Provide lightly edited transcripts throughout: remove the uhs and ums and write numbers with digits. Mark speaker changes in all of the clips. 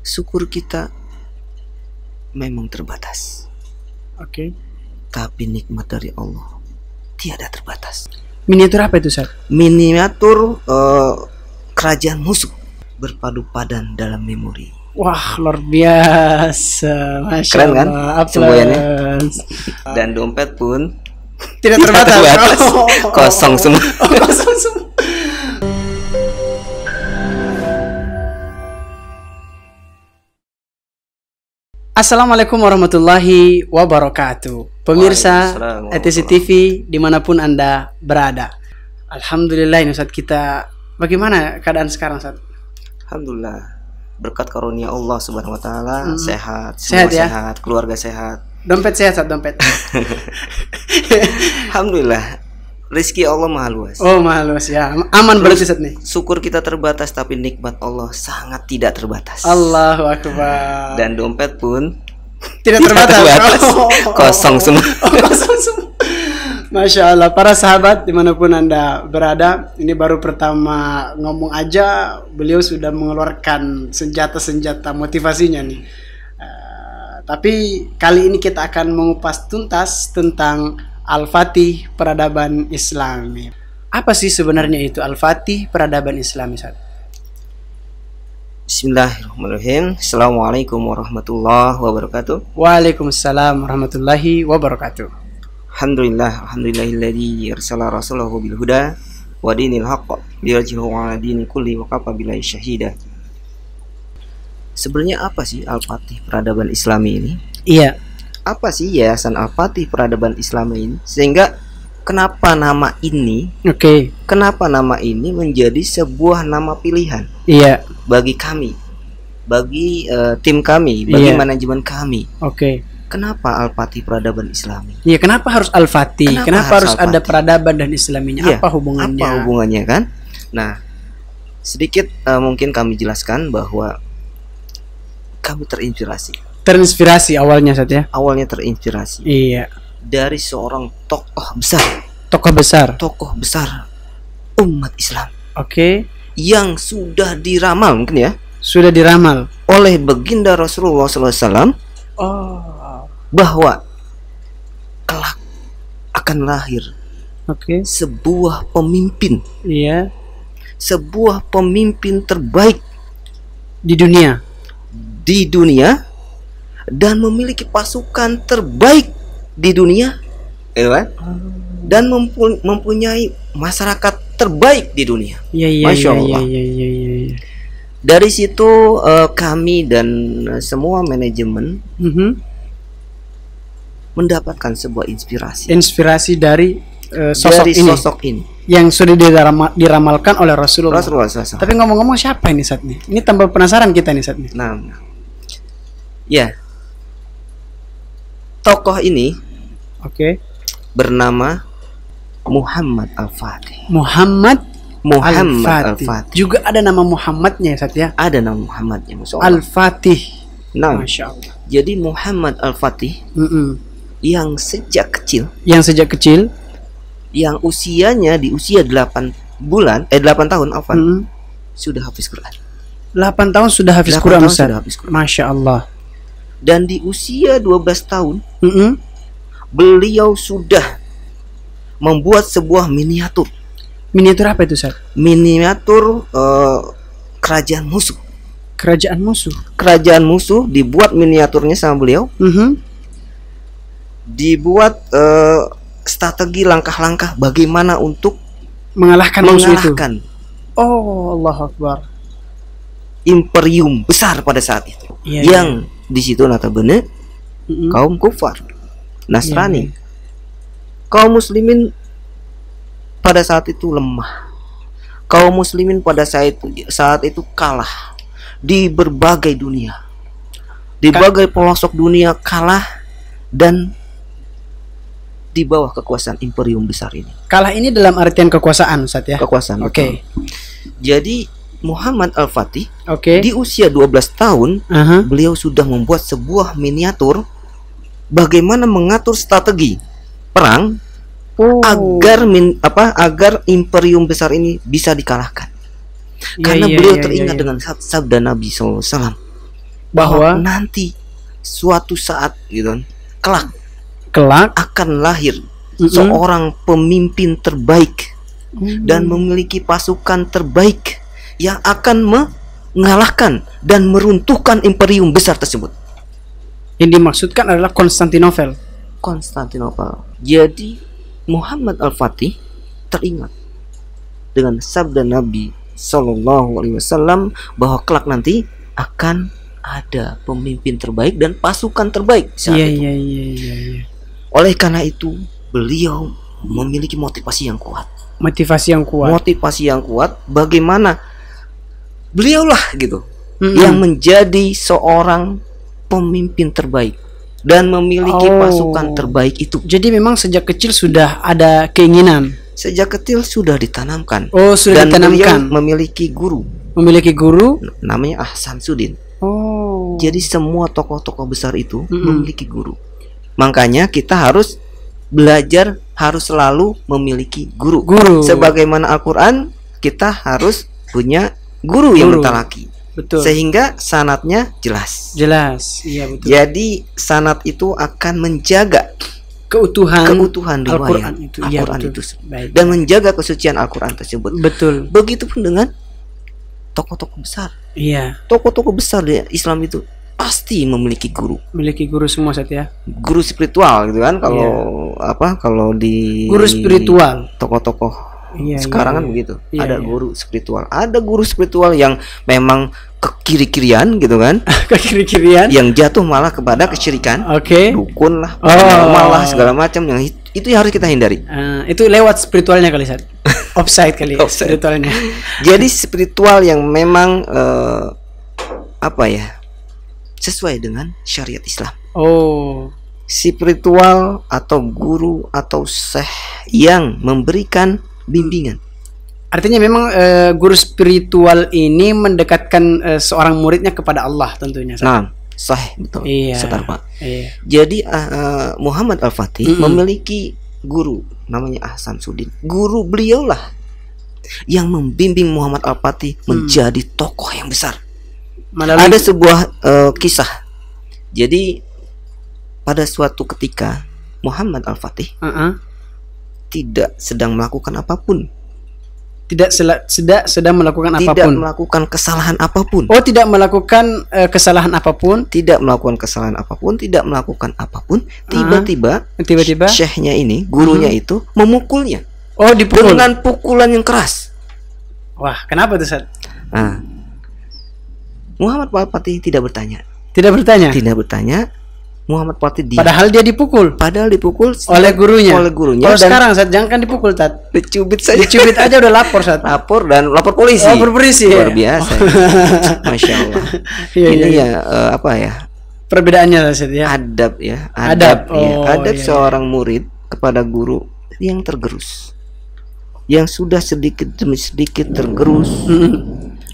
Speaker 1: Syukur kita memang terbatas,
Speaker 2: Oke.
Speaker 1: tapi nikmat dari Allah tiada terbatas.
Speaker 2: Miniatur apa itu, Ustaz?
Speaker 1: Miniatur kerajaan musuh berpadu padan dalam memori.
Speaker 2: Wah, luar biasa. Masya
Speaker 1: Keren kan
Speaker 2: Allah.
Speaker 1: semboyannya?
Speaker 2: Applause.
Speaker 1: Dan dompet pun
Speaker 2: Tidak
Speaker 1: tidak
Speaker 2: terbatas.
Speaker 1: kosong semua.
Speaker 2: Kosong semua. Assalamualaikum warahmatullahi wabarakatuh. Pemirsa
Speaker 1: Waalaikumsalam
Speaker 2: ETC TV dimanapun Anda berada. Alhamdulillah ini Ustaz, kita bagaimana keadaan sekarang, Ustaz?
Speaker 1: Alhamdulillah, berkat karunia Allah Subhanahu wa taala sehat,
Speaker 2: Sehat
Speaker 1: semua
Speaker 2: ya?
Speaker 1: sehat, keluarga sehat.
Speaker 2: Dompet sehat, Ustaz, dompet.
Speaker 1: Alhamdulillah, rezeki Allah maha luas.
Speaker 2: Oh, malus ya. Aman berarti, Ustaz nih.
Speaker 1: Syukur kita terbatas, tapi nikmat Allah sangat tidak terbatas.
Speaker 2: Allahu Akbar.
Speaker 1: Dan dompet pun
Speaker 2: Tidak
Speaker 1: tidak
Speaker 2: terbatas.
Speaker 1: kosong semua.
Speaker 2: Kosong semua. Masya Allah, para sahabat dimanapun Anda berada, ini baru pertama ngomong aja beliau sudah mengeluarkan senjata-senjata motivasinya nih. Tapi kali ini kita akan mengupas tuntas tentang Al-Fatih Peradaban Islami. Apa sih sebenarnya itu Al-Fatih Peradaban Islami, Ustaz?
Speaker 1: Bismillahirrahmanirrahim. Assalamualaikum warahmatullahi wabarakatuh.
Speaker 2: Waalaikumsalam warahmatullahi wabarakatuh.
Speaker 1: Alhamdulillahilladzi arsala rasulahu bil huda wa dinil haqq liyuzhirahu 'ala dini kulli wa kafa billahi syahida. Sebenarnya apa sih Al-Fatih Peradaban Islami ini?
Speaker 2: Iya.
Speaker 1: Apa sih Yayasan Al-Fatih Peradaban Islami ini? Sehingga kenapa nama ini menjadi sebuah nama pilihan
Speaker 2: Iya.
Speaker 1: bagi kami, bagi tim kami, bagi
Speaker 2: Iya.
Speaker 1: manajemen kami.
Speaker 2: Oke.
Speaker 1: Kenapa Al-Fatih Peradaban Islami?
Speaker 2: Iya, kenapa harus Al-Fatih? Kenapa harus ada
Speaker 1: Al-Fatih?
Speaker 2: peradaban dan Islaminya?
Speaker 1: Iya,
Speaker 2: Apa hubungannya?
Speaker 1: Apa hubungannya kan? Nah, sedikit mungkin kami jelaskan bahwa kami terinspirasi.
Speaker 2: Terinspirasi awalnya, Ustaz ya.
Speaker 1: Awalnya terinspirasi
Speaker 2: Iya.
Speaker 1: dari seorang tokoh besar umat Islam
Speaker 2: Oke.
Speaker 1: yang sudah diramal mungkin ya
Speaker 2: Sudah diramal.
Speaker 1: oleh baginda Rasulullah SAW
Speaker 2: Oh.
Speaker 1: bahwa kelak akan lahir
Speaker 2: Oke.
Speaker 1: sebuah pemimpin terbaik
Speaker 2: Di dunia.
Speaker 1: Dan memiliki pasukan terbaik di dunia, ya kan? Dan mempunyai masyarakat terbaik di dunia.
Speaker 2: Iya.
Speaker 1: Masya Allah.
Speaker 2: Iya.
Speaker 1: Dari situ kami dan semua manajemen mendapatkan sebuah inspirasi
Speaker 2: Inspirasi dari
Speaker 1: dari
Speaker 2: sosok
Speaker 1: sosok ini.
Speaker 2: yang sudah diramalkan oleh Rasulullah.
Speaker 1: SAW.
Speaker 2: Tapi ngomong-ngomong, siapa ini, Ustaz nih? Ini tambah penasaran kita nih, Ustaz nih.
Speaker 1: Nah, ya, tokoh ini
Speaker 2: Oke.
Speaker 1: bernama Muhammad Al-Fatih.
Speaker 2: Muhammad
Speaker 1: Al-Fatih.
Speaker 2: Juga ada nama Muhammadnya, Ustaz ya.
Speaker 1: Ada nama Muhammadnya, Masya Allah.
Speaker 2: Al-Fatih.
Speaker 1: Nah,
Speaker 2: Masya Allah.
Speaker 1: jadi Muhammad Al-Fatih yang sejak kecil,
Speaker 2: Yang sejak kecil
Speaker 1: yang usianya di usia 8 tahun, sudah hafiz Quran.
Speaker 2: 8 tahun sudah hafiz
Speaker 1: 8
Speaker 2: Quran,
Speaker 1: tahun
Speaker 2: Ustaz.
Speaker 1: sudah hafiz Quran.
Speaker 2: Masya Allah.
Speaker 1: Dan di usia 12 tahun beliau sudah membuat sebuah miniatur.
Speaker 2: Miniatur apa itu, Ustaz?
Speaker 1: Miniatur kerajaan musuh.
Speaker 2: Kerajaan musuh.
Speaker 1: Kerajaan musuh dibuat miniaturnya sama beliau. Dibuat strategi langkah-langkah bagaimana untuk
Speaker 2: Mengalahkan musuh itu. Oh, Allahu Akbar.
Speaker 1: Imperium besar pada saat itu.
Speaker 2: Iya,
Speaker 1: yang di situ notabene kaum kufar, Nasrani. Kaum muslimin pada saat itu lemah. Kaum muslimin pada saat itu kalah di berbagai dunia. Di berbagai pelosok dunia kalah dan di bawah kekuasaan imperium besar ini.
Speaker 2: Kalah ini dalam artian kekuasaan, Ustaz ya.
Speaker 1: Kekuasaan.
Speaker 2: Oke.
Speaker 1: Jadi Muhammad Al-Fatih
Speaker 2: Oke.
Speaker 1: di usia 12 tahun beliau sudah membuat sebuah miniatur bagaimana mengatur strategi perang agar imperium besar ini bisa dikalahkan. Karena beliau teringat dengan sabda Nabi SAW.
Speaker 2: bahwa
Speaker 1: nanti suatu saat gitu kan,
Speaker 2: kelak
Speaker 1: akan lahir seorang pemimpin terbaik dan memiliki pasukan terbaik yang akan mengalahkan dan meruntuhkan imperium besar tersebut.
Speaker 2: Yang dimaksudkan adalah Konstantinopel.
Speaker 1: Jadi Muhammad Al-Fatih teringat dengan sabda Nabi Sallallahu Alaihi Wasallam bahwa kelak nanti akan ada pemimpin terbaik dan pasukan terbaik saat itu.
Speaker 2: Iya.
Speaker 1: Oleh karena itu beliau memiliki motivasi yang kuat. Motivasi yang kuat bagaimana beliaulah gitu yang menjadi seorang pemimpin terbaik dan memiliki pasukan terbaik itu.
Speaker 2: Jadi memang sejak kecil sudah ada keinginan.
Speaker 1: Sejak kecil sudah ditanamkan.
Speaker 2: Sudah
Speaker 1: dan
Speaker 2: ditanamkan.
Speaker 1: Beliau memiliki guru namanya Ahsan Sudin. Jadi semua tokoh-tokoh besar itu memiliki guru. Makanya kita harus belajar, harus selalu memiliki guru. Sebagaimana Al-Quran, kita harus punya guru yang mentalaki.
Speaker 2: Betul.
Speaker 1: Sehingga sanadnya jelas.
Speaker 2: Iya betul.
Speaker 1: Jadi sanad itu akan menjaga keutuhan riwayat Al-Quran itu dan menjaga kesucian Al-Quran tersebut.
Speaker 2: Betul.
Speaker 1: Begitupun dengan tokoh-tokoh besar.
Speaker 2: Iya.
Speaker 1: Tokoh-tokoh besar di Islam itu pasti memiliki guru.
Speaker 2: Memiliki guru semua ya.
Speaker 1: Guru spiritual gitu kan kalau di
Speaker 2: guru spiritual.
Speaker 1: Tokoh-tokoh sekarang kan begitu. Ada guru spiritual. Ada guru spiritual yang memang kekiri-kirian gitu kan.
Speaker 2: Kekiri-kirian.
Speaker 1: Yang jatuh malah kepada kesyirikan. Dukun lah, malah segala macam yang itu yang harus kita hindari.
Speaker 2: Itu lewat spiritualnya kali Sat. Offside kali spiritualnya.
Speaker 1: Jadi spiritual yang memang sesuai dengan syariat Islam. Spiritual atau guru atau syekh yang memberikan bimbingan.
Speaker 2: Artinya memang guru spiritual ini mendekatkan seorang muridnya kepada Allah tentunya.
Speaker 1: Nah, sahih betul.
Speaker 2: Iya.
Speaker 1: Jadi Muhammad Al-Fatih memiliki guru namanya Ahsan Sudin. Guru beliaulah yang membimbing Muhammad Al-Fatih menjadi tokoh yang besar. Ada sebuah kisah. Jadi pada suatu ketika Muhammad Al-Fatih tidak sedang melakukan apapun.
Speaker 2: Tidak sedang melakukan apapun.
Speaker 1: Tidak melakukan kesalahan apapun.
Speaker 2: Tidak melakukan kesalahan apapun.
Speaker 1: Tidak melakukan kesalahan apapun. Tidak melakukan apapun. Tiba-tiba syekhnya ini, gurunya itu memukulnya.
Speaker 2: Dipukul
Speaker 1: dengan pukulan yang keras.
Speaker 2: Wah, kenapa tuh Sat?
Speaker 1: Muhammad Al-Fatih tidak bertanya. Muhammad Fatih diam.
Speaker 2: Padahal dipukul oleh gurunya. Kalau sekarang Sat, jangan kan dipukul Tat.
Speaker 1: Dicubit saja.
Speaker 2: Dicubit aja udah lapor Sat.
Speaker 1: Lapor polisi. Luar biasa. Masya Allah. Ini
Speaker 2: perbedaannya Sat ya.
Speaker 1: Adab ya. Adab seorang murid kepada guru yang tergerus. Yang sudah sedikit demi sedikit tergerus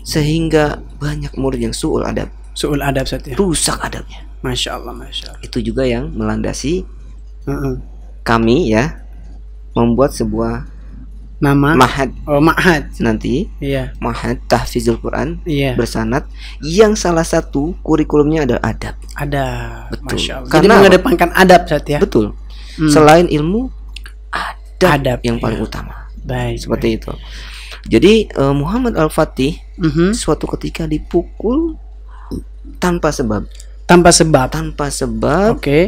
Speaker 1: sehingga banyak murid yang su'ul adab Sat ya. Rusak adabnya.
Speaker 2: Masya Allah.
Speaker 1: Itu juga yang melandasi kami ya membuat sebuah
Speaker 2: nama
Speaker 1: ma'had nanti.
Speaker 2: Ma'had
Speaker 1: tahfizul Quran bersanad yang salah satu kurikulumnya adalah adab.
Speaker 2: Betul. Masya Allah.
Speaker 1: Karena
Speaker 2: jadi mengedepankan adab Sat ya.
Speaker 1: Betul. Selain ilmu, adab yang paling utama. Seperti itu. Jadi Muhammad Al-Fatih suatu ketika dipukul tanpa sebab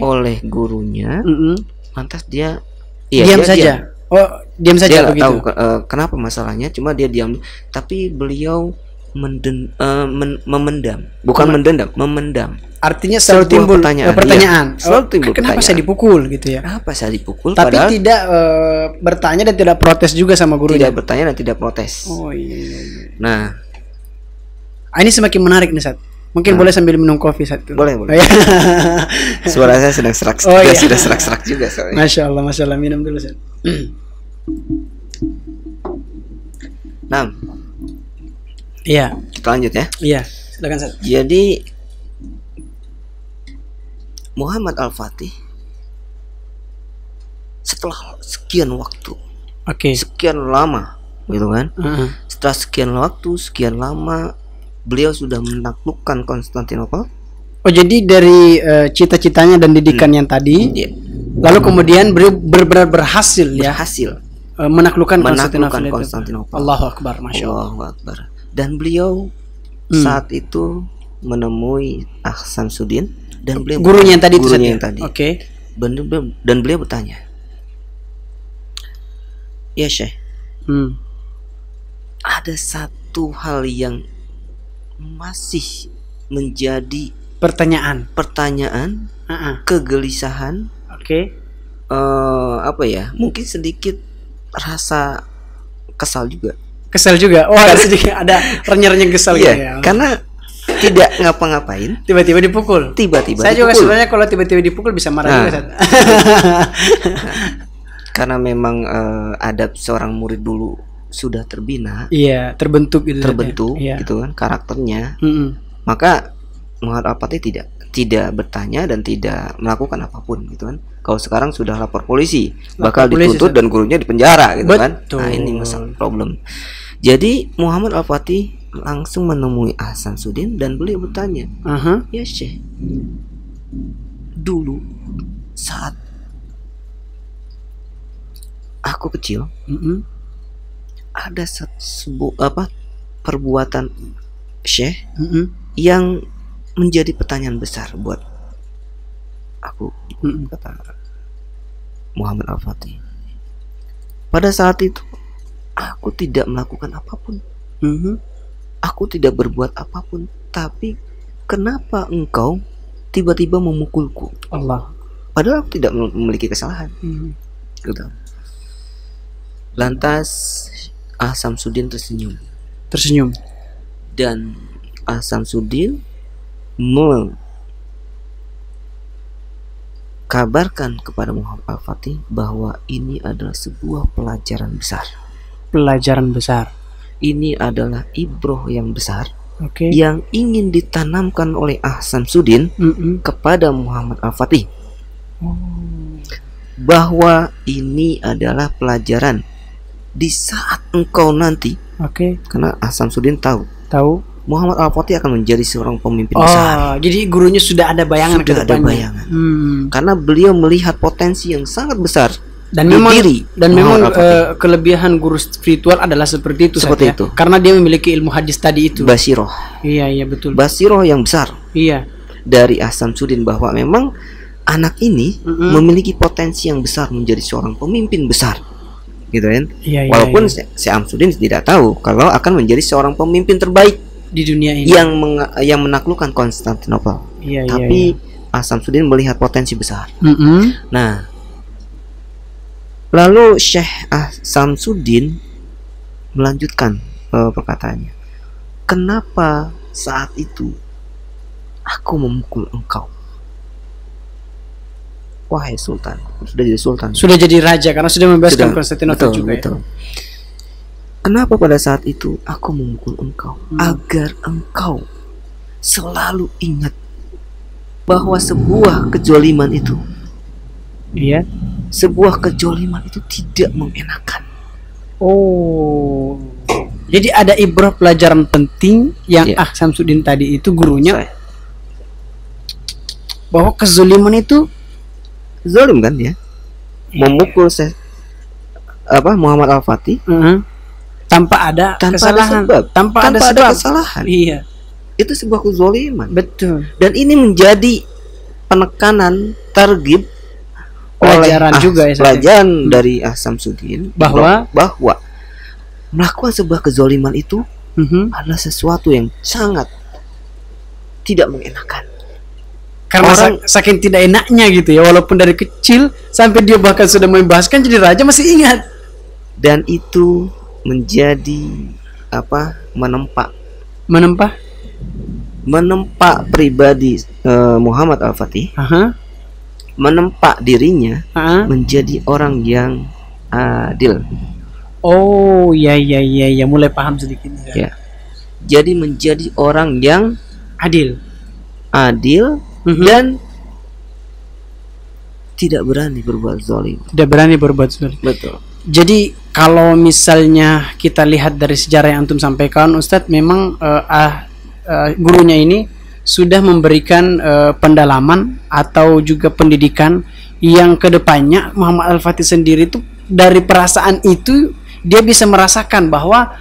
Speaker 1: oleh gurunya. Lantas dia
Speaker 2: diam saja. Diam saja
Speaker 1: dia
Speaker 2: begitu.
Speaker 1: Tahu kenapa masalahnya, cuma dia diam. Tapi beliau memendam. Artinya
Speaker 2: selalu timbul pertanyaan.
Speaker 1: Kenapa
Speaker 2: saya dipukul gitu ya?
Speaker 1: Kenapa saya dipukul?
Speaker 2: Tapi tidak bertanya dan tidak protes juga sama gurunya.
Speaker 1: Tidak bertanya dan tidak protes.
Speaker 2: Iya.
Speaker 1: Nah,
Speaker 2: ini semakin menarik nih Sat. Mungkin boleh sambil minum kopi satu.
Speaker 1: Boleh. Suara saya sedang serak. Sudah serak juga soalnya.
Speaker 2: Masya Allah. Minum dulu Sat.
Speaker 1: Nah,
Speaker 2: iya.
Speaker 1: Kita lanjut ya.
Speaker 2: Iya. Silakan Sat.
Speaker 1: Jadi Muhammad Al-Fatih setelah sekian waktu, sekian lama, gitu kan? Setelah sekian waktu, sekian lama, beliau sudah menaklukkan Konstantinopel.
Speaker 2: Oh, jadi dari cita-citanya dan didikan yang tadi,
Speaker 1: Iya,
Speaker 2: lalu kemudian benar-benar berhasil ya
Speaker 1: berhasil
Speaker 2: menaklukkan
Speaker 1: menaklukkan
Speaker 2: Konstantinopel itu.
Speaker 1: Konstantinopel.
Speaker 2: Allahu Akbar, masya Allah.
Speaker 1: Allahu Akbar. Dan beliau saat itu menemui Samsudin dan beliau
Speaker 2: Gurunya yang tadi itu
Speaker 1: gurunya
Speaker 2: Ustaz,
Speaker 1: yang
Speaker 2: ya?
Speaker 1: tadi.
Speaker 2: Oke.
Speaker 1: Dan beliau bertanya, ya Syekh, ada satu hal yang masih menjadi
Speaker 2: Pertanyaan.
Speaker 1: kegelisahan,
Speaker 2: Oke.
Speaker 1: apa ya, mungkin sedikit rasa kesal juga.
Speaker 2: Kesal juga. Oh, ada sedikit ada renyah-renyah kesal gitu ya.
Speaker 1: Karena tidak ngapa-ngapain,
Speaker 2: Tiba-tiba dipukul.
Speaker 1: tiba-tiba
Speaker 2: Saya juga
Speaker 1: dipukul.
Speaker 2: sebenarnya kalau tiba-tiba dipukul bisa marah juga, Ustaz.
Speaker 1: Karena memang adab seorang murid dulu sudah terbina,
Speaker 2: Iya, terbentuk gitu. Iya.
Speaker 1: gitu kan karakternya,
Speaker 2: Mm-mm.
Speaker 1: maka Muhammad Al-Fatih tidak bertanya dan tidak melakukan apapun gitu kan. Kalau sekarang sudah lapor polisi, bakal
Speaker 2: polisi,
Speaker 1: dituntut dan gurunya dipenjara gitu kan.
Speaker 2: Betul.
Speaker 1: Nah, ini masalah problem. Jadi Muhammad Al-Fatih langsung menemui Samsudin dan beliau bertanya,
Speaker 2: Aha.
Speaker 1: ya Syekh, dulu saat aku kecil
Speaker 2: Mm-mm.
Speaker 1: ada perbuatan Syekh
Speaker 2: Mm-mm.
Speaker 1: yang menjadi pertanyaan besar buat aku, kata Muhammad Al-Fatih. Pada saat itu aku tidak melakukan apapun, aku tidak berbuat apapun, tapi kenapa engkau tiba-tiba memukulku?
Speaker 2: Allah.
Speaker 1: Padahal aku tidak memiliki kesalahan. Gitu. Lantas Samsudin
Speaker 2: Tersenyum.
Speaker 1: dan Samsudin kabarkan kepada Muhammad Al-Fatih bahwa ini adalah sebuah pelajaran besar.
Speaker 2: Pelajaran besar.
Speaker 1: Ini adalah ibroh yang besar
Speaker 2: Oke.
Speaker 1: yang ingin ditanamkan oleh Samsudin kepada Muhammad Al-Fatih. Bahwa ini adalah pelajaran di saat engkau nanti.
Speaker 2: Oke.
Speaker 1: Karena Samsudin tahu Muhammad Al-Fatih akan menjadi seorang pemimpin besar.
Speaker 2: Jadi gurunya sudah ada bayangan ke
Speaker 1: Sudah ada
Speaker 2: depannya.
Speaker 1: bayangan. Karena beliau melihat potensi yang sangat besar
Speaker 2: Dan
Speaker 1: di
Speaker 2: memang
Speaker 1: diri
Speaker 2: dan memang
Speaker 1: Muhammad Al-Fatih.
Speaker 2: kelebihan guru spiritual adalah seperti itu,
Speaker 1: Seperti
Speaker 2: Ustaz,
Speaker 1: itu.
Speaker 2: ya? Karena dia memiliki ilmu hadis tadi itu.
Speaker 1: Basiroh
Speaker 2: Iya, betul.
Speaker 1: Basiroh yang besar
Speaker 2: Iya.
Speaker 1: dari Samsudin bahwa memang anak ini memiliki potensi yang besar menjadi seorang pemimpin besar, gitu kan?
Speaker 2: Iya,
Speaker 1: Walaupun
Speaker 2: iya.
Speaker 1: si Samsudin tidak tahu kalau akan menjadi seorang pemimpin terbaik
Speaker 2: Di dunia ini.
Speaker 1: yang menaklukkan Konstantinopel.
Speaker 2: Iya,
Speaker 1: Tapi Samsudin melihat potensi besar. Nah, lalu Syekh Samsudin melanjutkan perkataannya. Kenapa saat itu aku memukul engkau? Wahai Sultan, sudah jadi Sultan.
Speaker 2: Sudah jadi raja karena sudah membebaskan
Speaker 1: Sudah,
Speaker 2: Konstantinopel
Speaker 1: betul,
Speaker 2: juga.
Speaker 1: betul. Kenapa pada saat itu aku memukul engkau? Agar engkau selalu ingat bahwa sebuah kejoliman itu,
Speaker 2: Iya.
Speaker 1: sebuah kejoliman itu tidak mengenakan.
Speaker 2: Oh. Jadi ada ibrah pelajaran penting yang
Speaker 1: Iya.
Speaker 2: Samsudin tadi itu gurunya
Speaker 1: Saya-
Speaker 2: bahwa kezaliman itu
Speaker 1: Zalim kan ya, memukul Muhammad Al-Fatih
Speaker 2: tanpa ada kesalahan,
Speaker 1: sebab,
Speaker 2: tanpa ada sebab.
Speaker 1: kesalahan.
Speaker 2: Iya,
Speaker 1: Itu sebuah kezaliman.
Speaker 2: betul.
Speaker 1: Dan ini menjadi penekanan targib
Speaker 2: Pelajaran
Speaker 1: oleh
Speaker 2: juga ya, Ustaz.
Speaker 1: pelajaran dari Samsudin
Speaker 2: Bahwa
Speaker 1: melakukan sebuah kezaliman itu adalah sesuatu yang sangat tidak mengenakan.
Speaker 2: Karena saking tidak enaknya gitu ya, walaupun dari kecil sampai dia bahkan sudah membebaskan jadi raja masih ingat.
Speaker 1: Dan itu menjadi menempa pribadi Muhammad Al-Fatih, menempa dirinya menjadi orang yang adil.
Speaker 2: Oh, iya, mulai paham sedikit.
Speaker 1: Ya. Jadi menjadi orang yang
Speaker 2: Adil.
Speaker 1: dan tidak berani berbuat zalim.
Speaker 2: Tidak berani berbuat zalim.
Speaker 1: Betul.
Speaker 2: Jadi kalau misalnya kita lihat dari sejarah yang antum sampaikan, Ustadz, memang gurunya ini sudah memberikan pendalaman atau juga pendidikan yang kedepannya Muhammad Al-Fatih sendiri itu dari perasaan itu dia bisa merasakan bahwa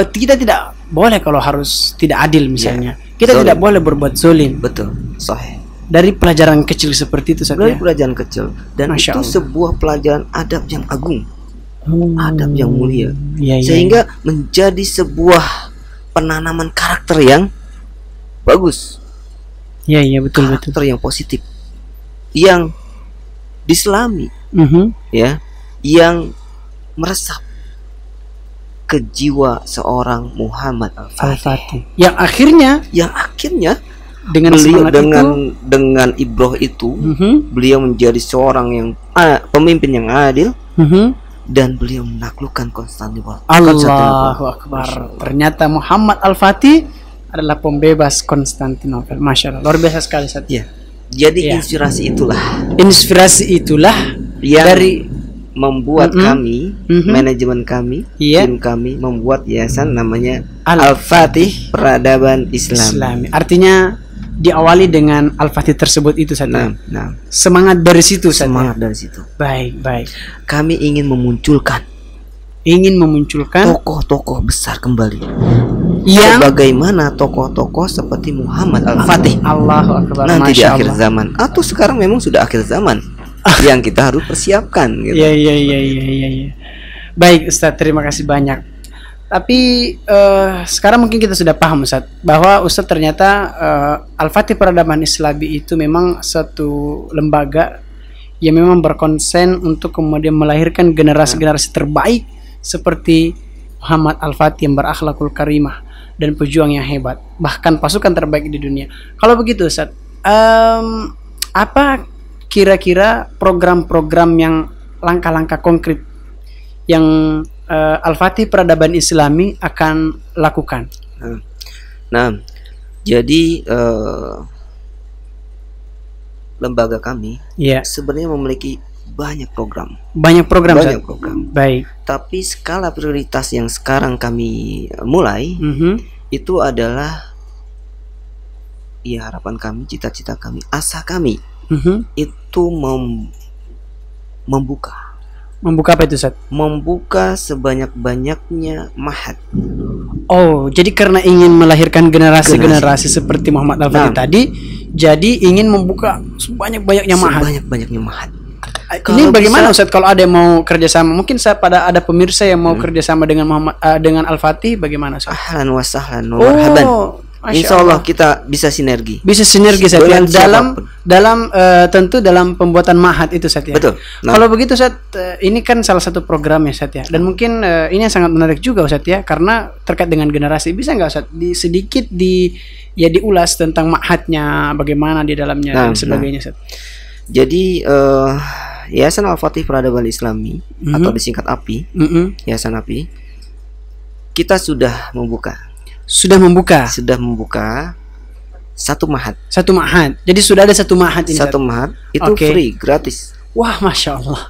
Speaker 2: kita tidak boleh kalau harus tidak adil misalnya. Kita
Speaker 1: Zolim.
Speaker 2: tidak boleh berbuat zolim.
Speaker 1: Betul, sahih.
Speaker 2: Dari pelajaran kecil seperti itu
Speaker 1: Dari
Speaker 2: saja.
Speaker 1: pelajaran kecil, dan
Speaker 2: Masya
Speaker 1: itu
Speaker 2: Allah.
Speaker 1: sebuah pelajaran adab yang agung, adab yang mulia,
Speaker 2: Iya, iya.
Speaker 1: sehingga menjadi sebuah penanaman karakter yang bagus,
Speaker 2: Iya, iya, betul, betul.
Speaker 1: karakter yang positif, yang diselami, ya, yang meresap ke jiwa seorang Muhammad Al-Fatih,
Speaker 2: Al-Fatih. Yang akhirnya
Speaker 1: yang akhirnya
Speaker 2: dengan
Speaker 1: beliau
Speaker 2: semangat
Speaker 1: dengan ibroh itu,
Speaker 2: itu,
Speaker 1: beliau menjadi seorang yang pemimpin yang adil,
Speaker 2: mhm.
Speaker 1: dan beliau menaklukkan Konstantinopel.
Speaker 2: Allahu Akbar. Ternyata Muhammad Al-Fatih adalah pembebas Konstantinopel. Masya Allah, luar biasa sekali Ustaz.
Speaker 1: Ya. Jadi
Speaker 2: Ya.
Speaker 1: inspirasi itulah
Speaker 2: Inspirasi itulah
Speaker 1: yang
Speaker 2: dari
Speaker 1: membuat kami, manajemen kami,
Speaker 2: Iya.
Speaker 1: tim kami membuat yayasan namanya
Speaker 2: Al-Fatih
Speaker 1: Peradaban Islam.
Speaker 2: Islami. Artinya diawali dengan Al-Fatih tersebut itu saja.
Speaker 1: Nah,
Speaker 2: Semangat dari situ saja.
Speaker 1: semangat dari situ.
Speaker 2: Baik, baik.
Speaker 1: Kami ingin memunculkan
Speaker 2: Ingin memunculkan
Speaker 1: tokoh-tokoh besar kembali.
Speaker 2: yang
Speaker 1: Bagaimana tokoh-tokoh seperti Muhammad Al-Fatih
Speaker 2: Allahu Akbar.
Speaker 1: nanti di
Speaker 2: Masya
Speaker 1: akhir
Speaker 2: Allah.
Speaker 1: zaman, atau sekarang memang sudah akhir zaman yang kita harus persiapkan gitu.
Speaker 2: Iya, iya, iya, iya, iya, iya. Baik Ustadz, terima kasih banyak. Tapi sekarang mungkin kita sudah paham Ustadz, bahwa Ustadz ternyata Al-Fatih Peradaban Islami itu memang satu lembaga yang memang berkonsen untuk kemudian melahirkan generasi-generasi terbaik seperti Muhammad Al-Fatih yang berakhlakul karimah dan pejuang yang hebat, bahkan pasukan terbaik di dunia. Kalau begitu Ustadz, apa kira-kira program-program yang langkah-langkah konkret yang Al-Fatih Peradaban Islami akan lakukan?
Speaker 1: Nah, jadi lembaga kami
Speaker 2: Iya,
Speaker 1: sebenarnya memiliki banyak program,
Speaker 2: banyak program.
Speaker 1: banyak
Speaker 2: Ustadz.
Speaker 1: program.
Speaker 2: Baik.
Speaker 1: Tapi skala prioritas yang sekarang kami mulai itu adalah, ya, harapan kami, cita-cita kami, asa kami itu membuka
Speaker 2: Membuka apa itu Ustadz?
Speaker 1: membuka sebanyak-banyaknya mahat.
Speaker 2: Oh, jadi karena ingin melahirkan generasi-generasi seperti Muhammad Al-Fatih
Speaker 1: Nah.
Speaker 2: tadi, jadi ingin membuka sebanyak-banyaknya mahat.
Speaker 1: Sebanyak-banyaknya mahat.
Speaker 2: Ini
Speaker 1: Kalau
Speaker 2: bagaimana
Speaker 1: bisa-
Speaker 2: Ustadz kalau ada yang mau kerjasama? Mungkin ada pemirsa yang mau kerjasama dengan dengan Al-Fatih, bagaimana Ustadz?
Speaker 1: Ahlan wa sahlan wa marhaban.
Speaker 2: Masya
Speaker 1: Insya Allah kita bisa sinergi.
Speaker 2: bisa sinergi Ustadz, ya,
Speaker 1: Dengan
Speaker 2: dalam
Speaker 1: siapapun.
Speaker 2: tentu dalam pembuatan mahat itu Ustadz, ya.
Speaker 1: Betul. Nah.
Speaker 2: Kalau begitu Ustadz, ini kan salah satu program ya Ustadz, ya. Dan mungkin ini yang sangat menarik juga Ustadz, ya, karena terkait dengan generasi. Bisa nggak Ustadz sedikit diulas tentang mahatnya, bagaimana di dalamnya dan sebagainya Ustadz.
Speaker 1: Jadi Yayasan Al-Fatih Peradaban Islami atau disingkat API, Yayasan API, kita sudah membuka
Speaker 2: Sudah membuka
Speaker 1: satu mahat.
Speaker 2: satu mahat. Jadi sudah ada satu mahat ini.
Speaker 1: Satu
Speaker 2: Ustadz.
Speaker 1: mahat itu
Speaker 2: Oke.
Speaker 1: free, gratis.
Speaker 2: Wah, Masya Allah.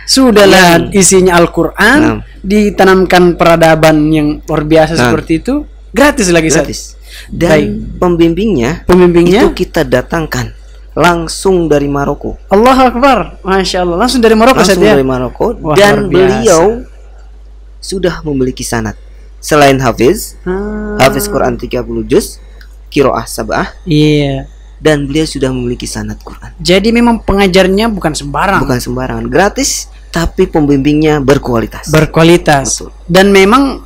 Speaker 2: Sudahlah isinya Al-Quran, ditanamkan peradaban yang luar biasa seperti itu, gratis lagi Ustadz.
Speaker 1: Gratis. Dan pembimbingnya
Speaker 2: Pembimbingnya
Speaker 1: itu kita datangkan langsung dari Maroko.
Speaker 2: Allahu Akbar. Masya Allah. Langsung dari Maroko
Speaker 1: Langsung
Speaker 2: Ustadz, ya?
Speaker 1: dari Maroko.
Speaker 2: Wah,
Speaker 1: Dan
Speaker 2: luar biasa.
Speaker 1: beliau sudah memiliki sanad. Selain Hafiz Quran 30 juz, Qiraah Sab'ah,
Speaker 2: Iya.
Speaker 1: dan beliau sudah memiliki sanad Quran.
Speaker 2: Jadi memang pengajarnya bukan sembarang.
Speaker 1: Bukan sembarangan, gratis, tapi pembimbingnya berkualitas.
Speaker 2: Berkualitas.
Speaker 1: Betul.
Speaker 2: Dan memang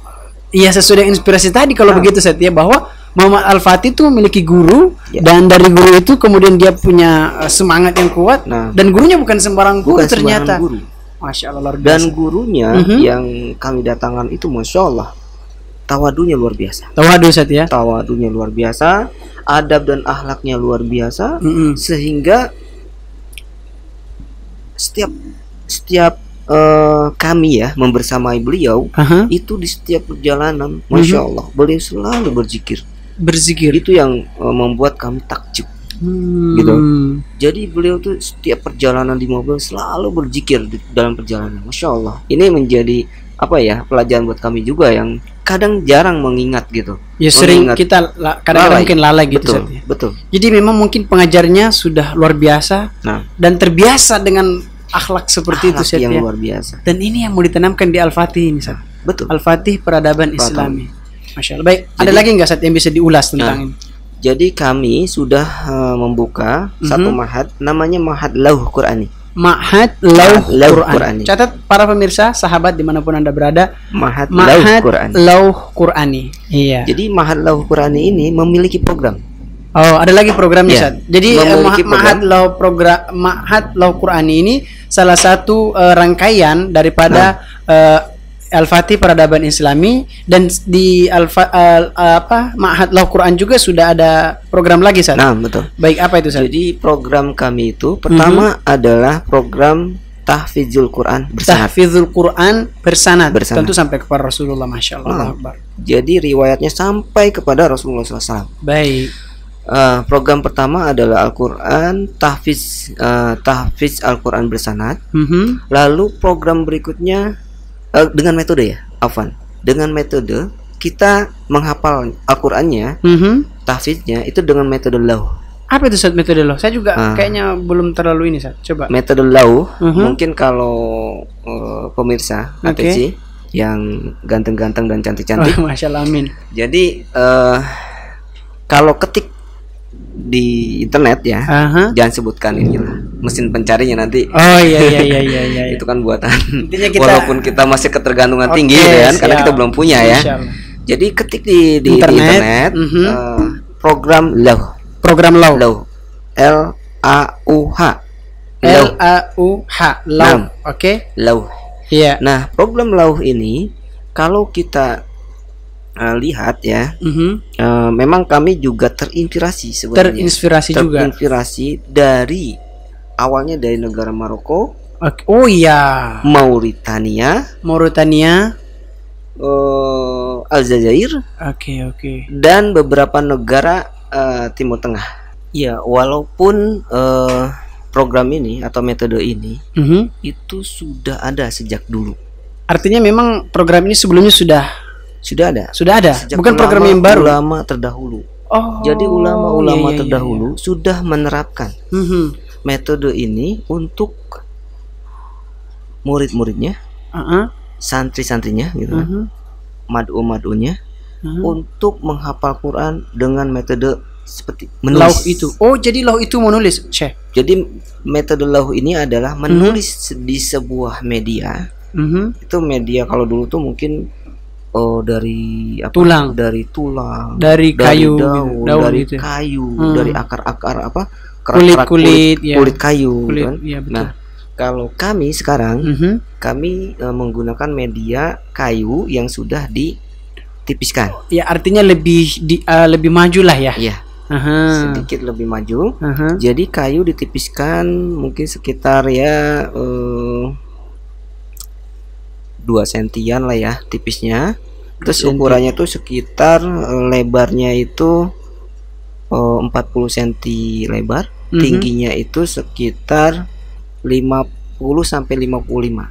Speaker 2: ya sesuai dengan inspirasi tadi kalau begitu Ustadz, ya, bahwa Muhammad Al-Fatih itu memiliki guru,
Speaker 1: Ya.
Speaker 2: dan dari guru itu kemudian dia punya semangat yang kuat,
Speaker 1: Nah.
Speaker 2: dan gurunya bukan sembarang guru
Speaker 1: Bukan sembarangan
Speaker 2: ternyata.
Speaker 1: guru.
Speaker 2: Masya Allah, luar biasa.
Speaker 1: Dan gurunya yang kami datangkan itu, Masya Allah, tawadunya luar biasa.
Speaker 2: Tawadu Ustadz, ya.
Speaker 1: Tawadunya luar biasa, adab dan akhlaknya luar biasa,
Speaker 2: Mm-mm.
Speaker 1: sehingga setiap kami ya membersamai beliau
Speaker 2: Aha.
Speaker 1: itu di setiap perjalanan, Masya Allah, beliau selalu berzikir.
Speaker 2: Berzikir.
Speaker 1: Itu yang membuat kami takjub. Gitu. Jadi beliau tuh setiap perjalanan di mobil selalu berzikir dalam perjalanan, Masya Allah. Ini menjadi apa ya, pelajaran buat kami juga yang kadang jarang mengingat gitu.
Speaker 2: Ya sering
Speaker 1: Mengingat.
Speaker 2: kita kadang-kadang mungkin lalai gitu.
Speaker 1: Betul,
Speaker 2: Ustaz, ya.
Speaker 1: betul.
Speaker 2: Jadi memang mungkin pengajarnya sudah luar biasa
Speaker 1: Nah,
Speaker 2: dan terbiasa dengan akhlak seperti itu
Speaker 1: akhlak
Speaker 2: Ustaz,
Speaker 1: yang
Speaker 2: ya.
Speaker 1: luar biasa.
Speaker 2: Dan ini yang mau ditanamkan di Al-Fatih ini Ustaz.
Speaker 1: Betul.
Speaker 2: Al-Fatih Peradaban Islami. Masya Allah. Baik, ada
Speaker 1: Jadi-
Speaker 2: lagi nggak Ustaz yang bisa diulas tentang
Speaker 1: Nah,
Speaker 2: ini?
Speaker 1: Jadi kami sudah membuka satu mahad namanya Mahad Lauh Qurani.
Speaker 2: Ma'had Lauh
Speaker 1: Lauh
Speaker 2: Qur'ani.
Speaker 1: Qur'ani.
Speaker 2: Catat para pemirsa, sahabat dimanapun Anda berada,
Speaker 1: Mahad Lauh
Speaker 2: Ma'had
Speaker 1: Qurani.
Speaker 2: Lauh Qur'ani. Iya.
Speaker 1: Jadi Mahad Lauh Qurani ini memiliki program.
Speaker 2: Oh, ada lagi programnya,
Speaker 1: Iya,
Speaker 2: Ustaz. Jadi
Speaker 1: memiliki
Speaker 2: Ma'had Lauh Qur'ani ini salah satu rangkaian daripada Al-Fatih Peradaban Islami, dan di Ma'had Lauh Qur'an juga sudah ada program lagi, Ustaz.
Speaker 1: Nah, betul.
Speaker 2: Baik, apa itu, Ustaz?
Speaker 1: Jadi program kami itu pertama adalah program Tahfizul Quran bersanad.
Speaker 2: Tahfizul Quran bersanad.
Speaker 1: Bersanad.
Speaker 2: Tentu sampai kepada Rasulullah, Masya Allah. Allahu Akbar.
Speaker 1: Jadi riwayatnya sampai kepada Rasulullah SAW.
Speaker 2: Baik.
Speaker 1: Program pertama adalah Al-Quran Tahfiz Al-Quran bersanad. Lalu program berikutnya dengan metode ya, Afwan. Dengan metode kita menghafal Al-Qurannya, tahfiznya itu dengan metode lauh.
Speaker 2: Apa itu, Ustaz, metode lo? Saya juga kayaknya belum terlalu ini, Ustaz. Coba.
Speaker 1: Metode lauh mungkin kalau pemirsa
Speaker 2: Oke.
Speaker 1: ATC yang ganteng-ganteng dan cantik-cantik.
Speaker 2: Masya Allah, amin.
Speaker 1: Jadi kalau ketik di internet ya, jangan sebutkan ini lah, mesin pencarinya nanti.
Speaker 2: Oh iya.
Speaker 1: Itu kan buatan.
Speaker 2: Intinya kita-
Speaker 1: Walaupun kita masih ketergantungan tinggi
Speaker 2: Oke,
Speaker 1: gitu kan, karena
Speaker 2: siap.
Speaker 1: kita belum punya ya.
Speaker 2: Insya Allah.
Speaker 1: Jadi ketik di internet, program lauh.
Speaker 2: Program Lauh.
Speaker 1: Lauh. LAUH.
Speaker 2: Lauh. Lauh.
Speaker 1: Nah.
Speaker 2: Oke.
Speaker 1: Lauh.
Speaker 2: Iya.
Speaker 1: Nah, program lauh ini kalau kita lihat ya, memang kami juga terinspirasi sebenarnya.
Speaker 2: Terinspirasi juga.
Speaker 1: Terinspirasi dari awalnya dari negara Maroko,
Speaker 2: Oke. Oh iya.
Speaker 1: Mauritania,
Speaker 2: Mauritania.
Speaker 1: Aljazair,
Speaker 2: Oke.
Speaker 1: dan beberapa negara Timur Tengah. Ya, walaupun program ini atau metode ini itu sudah ada sejak dulu.
Speaker 2: Artinya memang program ini sebelumnya sudah
Speaker 1: Ada.
Speaker 2: ada.
Speaker 1: Sejak
Speaker 2: Bukan program yang baru.
Speaker 1: Ulama terdahulu.
Speaker 2: Oh.
Speaker 1: Jadi ulama-ulama
Speaker 2: iya.
Speaker 1: terdahulu sudah menerapkan metode ini untuk murid-muridnya, santri-santrinya gitu kan, mad'u-mad'unya, untuk menghafal Quran dengan metode seperti
Speaker 2: Lauh
Speaker 1: menulis.
Speaker 2: itu. Oh, jadi lauh itu menulis, Syekh.
Speaker 1: Jadi metode lauh ini adalah menulis di sebuah media. Itu media kalau dulu tuh mungkin dari apa?
Speaker 2: Tulang.
Speaker 1: Dari tulang,
Speaker 2: Dari kayu,
Speaker 1: daun,
Speaker 2: daun
Speaker 1: dari
Speaker 2: gitu.
Speaker 1: kayu, dari akar-akar apa?
Speaker 2: Kulit, ya.
Speaker 1: kulit kayu,
Speaker 2: Kulit,
Speaker 1: kan?
Speaker 2: iya, betul.
Speaker 1: Nah, kalau kami sekarang kami menggunakan media kayu yang sudah ditipiskan.
Speaker 2: Ya, artinya lebih maju lah ya.
Speaker 1: Iya, sedikit lebih maju. Jadi kayu ditipiskan mungkin sekitar ya 2 sentian lah ya tipisnya. Terus ukurannya tuh sekitar lebarnya itu 40 cm lebar, tingginya itu sekitar 50 sampai 55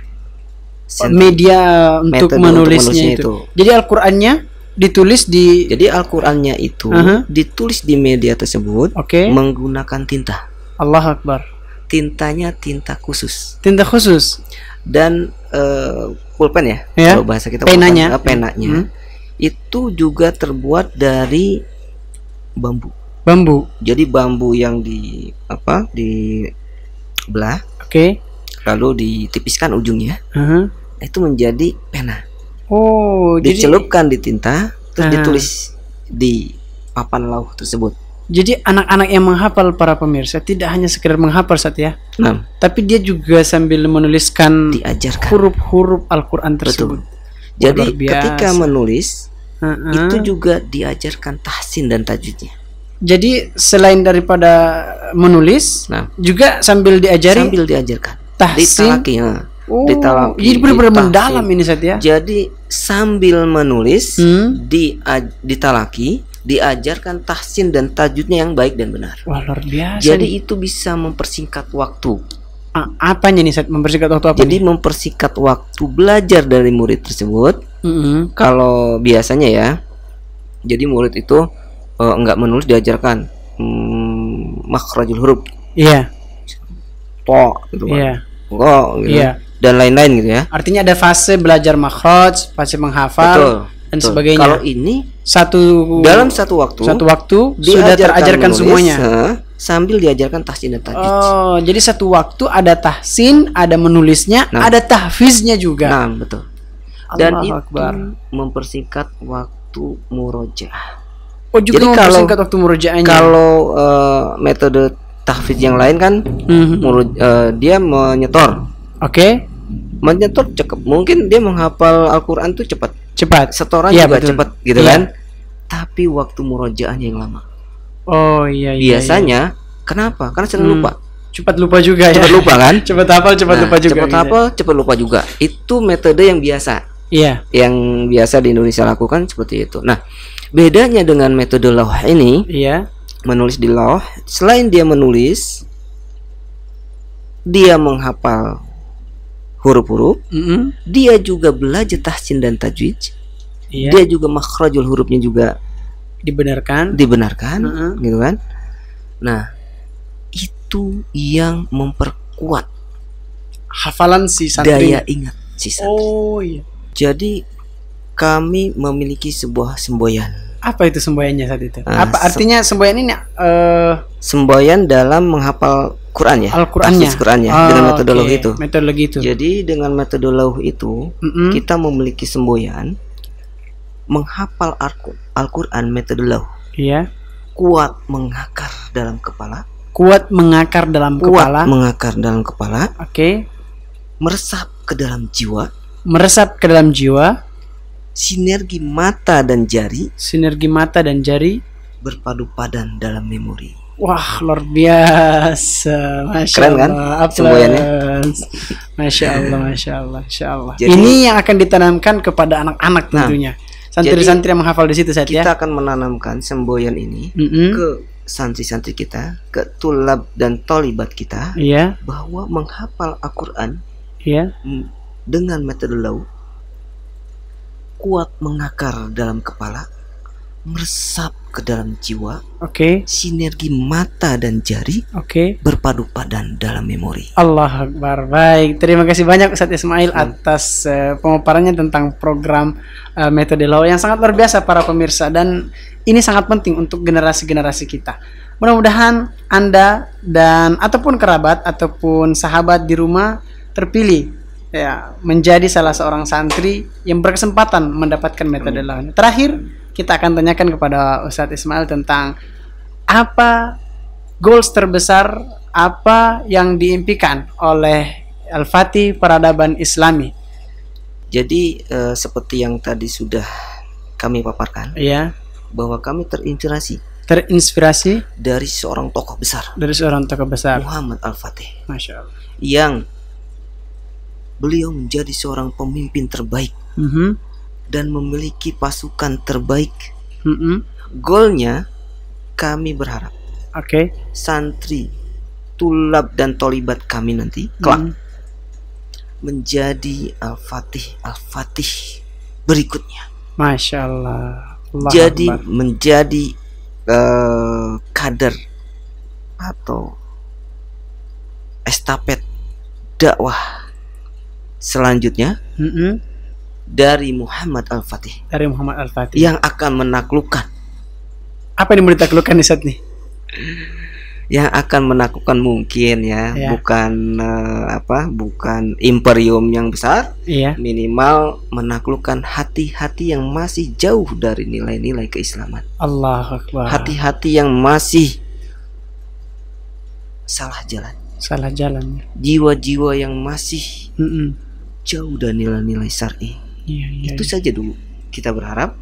Speaker 1: cm.
Speaker 2: Media untuk
Speaker 1: Metode
Speaker 2: menulisnya
Speaker 1: untuk
Speaker 2: itu. Jadi Al-Qur'annya ditulis di
Speaker 1: Jadi Al-Qur'annya itu ditulis di media tersebut menggunakan tinta.
Speaker 2: Allah Akbar.
Speaker 1: Tintanya tinta khusus.
Speaker 2: Tinta khusus.
Speaker 1: Dan pulpen ya, kalau bahasa kita
Speaker 2: penanya,
Speaker 1: penanya itu juga terbuat dari bambu. Jadi bambu yang dibelah, lalu ditipiskan ujungnya, itu menjadi pena.
Speaker 2: Oh,
Speaker 1: dicelupkan di tinta, terus ditulis di papan lauh tersebut.
Speaker 2: Jadi anak-anak yang menghafal, para pemirsa, tidak hanya sekedar menghafal saja, tapi dia juga sambil menuliskan,
Speaker 1: diajarkan
Speaker 2: huruf-huruf Al-Quran tersebut.
Speaker 1: Betul. Jadi ketika menulis itu juga diajarkan tahsin dan tajwidnya.
Speaker 2: Jadi selain daripada menulis, juga sambil diajarkan tahsin.
Speaker 1: Ditalaki.
Speaker 2: Jadi benar-benar mendalam ini saja.
Speaker 1: Jadi sambil menulis ditalaki, diajarkan tahsin dan tajwidnya yang baik dan benar.
Speaker 2: Wah, luar biasa.
Speaker 1: Jadi itu bisa mempersingkat waktu
Speaker 2: Apanya nih Ustaz? Mempersingkat waktu apa
Speaker 1: Jadi
Speaker 2: nih?
Speaker 1: mempersingkat waktu belajar dari murid tersebut. Kalau biasanya ya, jadi murid itu enggak menulis, diajarkan makhrajul huruf,
Speaker 2: Iya.
Speaker 1: to gitu kan,
Speaker 2: Iya.
Speaker 1: kok gitu,
Speaker 2: Iya.
Speaker 1: dan lain-lain gitu ya.
Speaker 2: Artinya ada fase belajar makhraj, fase menghafal
Speaker 1: Betul,
Speaker 2: dan
Speaker 1: betul.
Speaker 2: sebagainya.
Speaker 1: Kalau ini
Speaker 2: dalam
Speaker 1: satu waktu
Speaker 2: sudah terajarkan
Speaker 1: menulis,
Speaker 2: semuanya.
Speaker 1: Sambil diajarkan tahsin dan tajwid.
Speaker 2: Oh, jadi satu waktu ada tahsin, ada menulisnya,
Speaker 1: Nah.
Speaker 2: ada tahfiznya juga.
Speaker 1: Nah, betul. Dan
Speaker 2: Allahu
Speaker 1: itu
Speaker 2: Akbar.
Speaker 1: mempersingkat waktu murojaah.
Speaker 2: Oh, juga
Speaker 1: Jadi
Speaker 2: mempersingkat waktu murojaahnya.
Speaker 1: Kalau metode tahfiz yang lain kan dia menyetor.
Speaker 2: Oke.
Speaker 1: Menyetor cepat. Mungkin dia menghafal Al-Qur'an tuh cepat.
Speaker 2: Cepat.
Speaker 1: Setoran
Speaker 2: Iya,
Speaker 1: juga
Speaker 2: betul.
Speaker 1: cepat gitu
Speaker 2: Iya.
Speaker 1: kan. Tapi waktu murojaahnya yang lama.
Speaker 2: Oh iya.
Speaker 1: Biasanya kenapa? Karena sering lupa.
Speaker 2: Cepat lupa juga ya.
Speaker 1: Cepat lupa kan?
Speaker 2: Cepat hafal, cepat
Speaker 1: Nah,
Speaker 2: lupa juga.
Speaker 1: cepat
Speaker 2: gitu.
Speaker 1: hafal, cepat lupa juga. Itu metode yang biasa.
Speaker 2: Iya.
Speaker 1: Yang biasa di Indonesia lakukan seperti itu. Nah, bedanya dengan metode lauh ini,
Speaker 2: Iya.
Speaker 1: menulis di lauh, selain dia menulis, dia menghafal huruf-huruf, dia juga belajar tahsin dan tajwid.
Speaker 2: Iya.
Speaker 1: Dia juga makhrajul hurufnya juga
Speaker 2: Dibenarkan.
Speaker 1: gitu kan. Nah, itu yang memperkuat
Speaker 2: Hafalan si santri.
Speaker 1: daya ingat si santri.
Speaker 2: Oh iya.
Speaker 1: Jadi kami memiliki sebuah semboyan.
Speaker 2: Apa itu semboyannya saat itu?
Speaker 1: Ah,
Speaker 2: Apa artinya semboyan ini?
Speaker 1: Semboyan dalam menghafal Quran ya.
Speaker 2: Al-Qur'annya.
Speaker 1: Tahfiz Qurannya dengan metodologi itu.
Speaker 2: Metodologi itu.
Speaker 1: Jadi dengan metodologi itu kita memiliki semboyan menghafal Al-Quran metode lauh.
Speaker 2: Iya.
Speaker 1: Kuat mengakar dalam kepala.
Speaker 2: Kuat mengakar dalam kepala.
Speaker 1: Kuat mengakar dalam kepala.
Speaker 2: Oke.
Speaker 1: Meresap ke dalam jiwa.
Speaker 2: Meresap ke dalam jiwa.
Speaker 1: Sinergi mata dan jari.
Speaker 2: Sinergi mata dan jari.
Speaker 1: Berpadu padan dalam memori.
Speaker 2: Wah, luar biasa. Masya
Speaker 1: Keren kan
Speaker 2: Allah.
Speaker 1: semboyannya?
Speaker 2: Masya Allah, Masya Allah, Masya Allah.
Speaker 1: Jadi-
Speaker 2: Ini yang akan ditanamkan kepada anak-anak tentunya. Santri-santri yang menghafal di situ saja.
Speaker 1: Kita akan menanamkan semboyan ini ke santri-santri kita, ke tulab dan tolibat kita,
Speaker 2: Iya,
Speaker 1: bahwa menghafal Al-Quran
Speaker 2: iya.
Speaker 1: dengan metode lauh kuat mengakar dalam kepala, meresap ke dalam jiwa,
Speaker 2: Oke,
Speaker 1: sinergi mata dan jari
Speaker 2: oke.
Speaker 1: berpadu padan dalam memori.
Speaker 2: Allah Akbar. Baik, terima kasih banyak Ustadz Ismail atas pemaparannya tentang program metode lauh yang sangat luar biasa para pemirsa, dan ini sangat penting untuk generasi-generasi kita. Mudah-mudahan Anda dan ataupun kerabat ataupun sahabat di rumah terpilih ya menjadi salah seorang santri yang berkesempatan mendapatkan metode lauh. Terakhir, kita akan tanyakan kepada Ustadz Ismail tentang apa goals terbesar, apa yang diimpikan oleh Al-Fatih Peradaban Islami.
Speaker 1: Jadi seperti yang tadi sudah kami paparkan,
Speaker 2: Ya,
Speaker 1: bahwa kami
Speaker 2: terinspirasi
Speaker 1: dari seorang tokoh besar,
Speaker 2: dari seorang tokoh besar.
Speaker 1: Muhammad Al-Fatih,
Speaker 2: Masya Allah.
Speaker 1: yang beliau menjadi seorang pemimpin terbaik dan memiliki pasukan terbaik. Goalnya, kami berharap
Speaker 2: Oke.
Speaker 1: santri, tulab dan tolibat kami nanti kelak menjadi Al-Fatih berikutnya.
Speaker 2: Masya Allah. Allah
Speaker 1: Jadi
Speaker 2: Akbar.
Speaker 1: menjadi kader atau estafet dakwah selanjutnya dari Muhammad Al-Fatih
Speaker 2: Dari Muhammad Al-Fatih.
Speaker 1: yang akan menaklukkan,
Speaker 2: Apa yang mau ditaklukkan nih Ustadz nih?
Speaker 1: yang akan menaklukkan mungkin ya,
Speaker 2: Ya.
Speaker 1: bukan imperium yang besar,
Speaker 2: Iya.
Speaker 1: minimal menaklukkan hati-hati yang masih jauh dari nilai-nilai keislaman,
Speaker 2: Allah Akbar.
Speaker 1: hati-hati yang masih salah jalan,
Speaker 2: Salah jalan.
Speaker 1: jiwa-jiwa yang masih jauh dari nilai-nilai syar'i.
Speaker 2: Iya.
Speaker 1: Itu saja dulu kita berharap,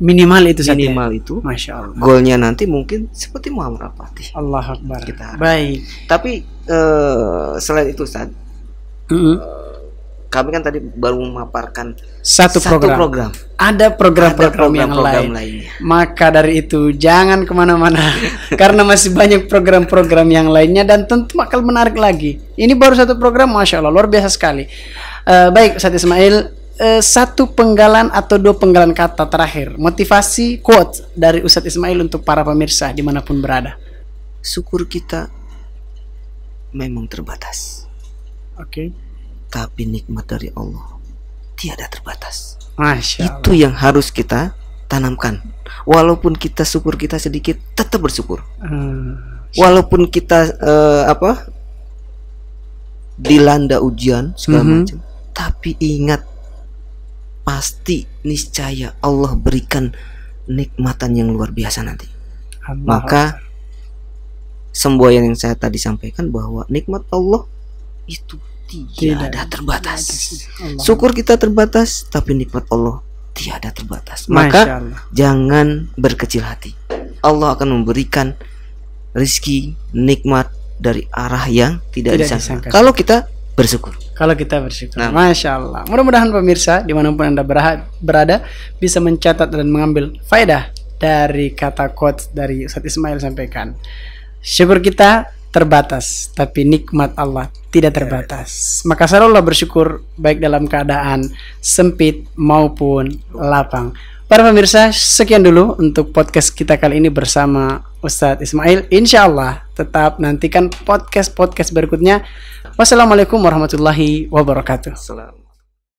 Speaker 2: Minimal itu saja.
Speaker 1: minimal itu.
Speaker 2: Masya Allah.
Speaker 1: Goalnya nanti mungkin seperti Muhammad Al-Fatih.
Speaker 2: Allah Akbar.
Speaker 1: Kita harap.
Speaker 2: Baik.
Speaker 1: Tapi selain itu Ustaz, kami kan tadi baru memaparkan
Speaker 2: satu program. Ada program-program yang lain.
Speaker 1: lainnya.
Speaker 2: Maka dari itu jangan kemana-mana karena masih banyak program-program yang lainnya dan tentu bakal menarik lagi. Ini baru satu program, masya Allah luar biasa sekali. Baik Ustadz Ismail, satu penggalan atau dua penggalan kata terakhir, motivasi quote dari Ustadz Ismail untuk para pemirsa dimanapun berada.
Speaker 1: Syukur kita memang terbatas.
Speaker 2: Oke.
Speaker 1: Tapi nikmat dari Allah tiada terbatas.
Speaker 2: Masya Allah.
Speaker 1: Itu yang harus kita tanamkan. Walaupun kita syukur kita sedikit, tetap bersyukur. Walaupun kita dilanda ujian segala macam, tapi ingat pasti niscaya Allah berikan nikmatan yang luar biasa nanti. Maka semboyan yang saya tadi sampaikan bahwa nikmat Allah itu tidak ada terbatas. Syukur kita terbatas, tapi nikmat Allah tiada terbatas. Maka jangan berkecil hati. Allah akan memberikan rezeki nikmat dari arah yang tidak disangka. Kalau kita bersyukur.
Speaker 2: Nah, Masya Allah. Mudah-mudahan pemirsa dimanapun Anda berada bisa mencatat dan mengambil faedah dari kata quotes dari Ustadz Ismail sampaikan. Syukur kita terbatas, tapi nikmat Allah tidak terbatas. Maka selalulah bersyukur baik dalam keadaan sempit maupun lapang. Para pemirsa, sekian dulu untuk podcast kita kali ini bersama Ustadz Ismail. Insya Allah tetap nantikan podcast berikutnya. Wassalamualaikum warahmatullahi wabarakatuh.